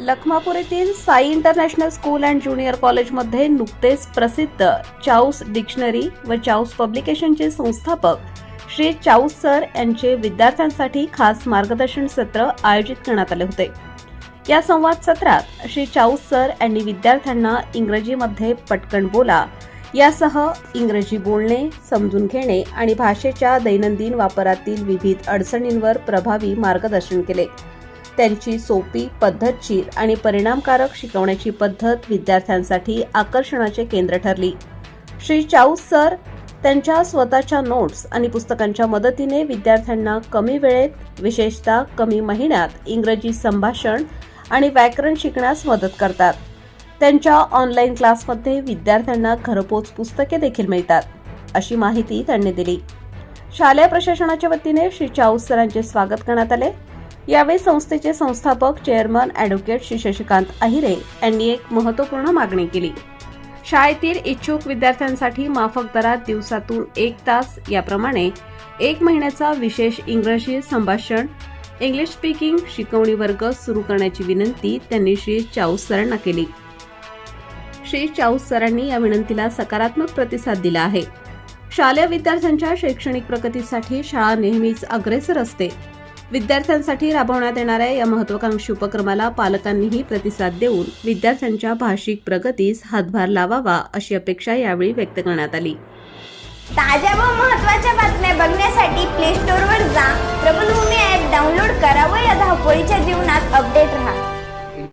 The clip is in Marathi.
लखमापूर येथील Sai international school and junior कॉलेजमध्ये नुकतेच प्रसिद्ध चाऊस डिक्शनरी व चाऊस पब्लिकेशनचे संस्थापक श्री चाऊस सर यांचे विद्यार्थ्यांसाठी खास मार्गदर्शन सत्र आयोजित करण्यात आले होते। या संवाद सत्रात श्री चाऊस सर यांनी विद्यार्थ्यांना इंग्रजीमध्ये पटकन बोला यासह इंग्रजी बोलणे, समजून घेणे आणि भाषेच्या दैनंदिन वापरातील विविध अडचणींवर प्रभावी मार्गदर्शन केले। त्यांची सोपी, पद्धतशीर आणि परिणामकारक शिकवण्याची पद्धत विद्यार्थ्यांसाठी आकर्षणाचे केंद्र ठरली। श्री चाऊस सर त्यांच्या स्वतःच्या नोट्स आणि पुस्तकांच्या मदतीने विद्यार्थ्यांना कमी वेळेत, विशेषतः कमी महिन्यात इंग्रजी संभाषण आणि व्याकरण शिकण्यास मदत करतात। त्यांच्या ऑनलाईन क्लासमध्ये विद्यार्थ्यांना घरपोच पुस्तके देखील मिळतात, अशी माहिती त्यांनी दिली। शालेय प्रशासनाच्या वतीने श्री चाऊस सरांचे स्वागत करण्यात आले। यावेळी संस्थेचे संस्थापक चेअरमन ॲडव्होकेट श्री शशिकांत अहिरे यांनी एक महत्त्वपूर्ण मागणी केली। शाळेतील इच्छुक विद्यार्थ्यांसाठी माफक दरात दिवसातून 1 तास याप्रमाणे 1 महिन्याचा विशेष इंग्रजी संभाषण इंग्लिश स्पीकिंग शिकवणी वर्ग सुरू करण्याची विनंती त्यांनी श्री चाऊस सरांना केली। श्री चाऊस सरांनी या विनंतीला सकारात्मक प्रतिसाद दिला आहे। शालेय विद्यार्थ्यांच्या शैक्षणिक प्रगतीसाठी शाळा नेहमीच अग्रेसर असते। विद्यार्थ्यांसाठी राबवण्यात येणाऱ्या या महत्त्वाकांक्षी उपक्रमाला पालकांनीही प्रतिसाद देऊन विद्यार्थ्यांच्या भाषिक प्रगतीस हातभार लावावा अशी अपेक्षा यावेळी व्यक्त करण्यात आली। ताज्या व महत्त्वाच्या बातम्या बघण्यासाठी प्ले स्टोअरवर जा, प्रबलभूमी ॲप डाउनलोड करा व या धावपळीच्या जीवनात अपडेट रहा।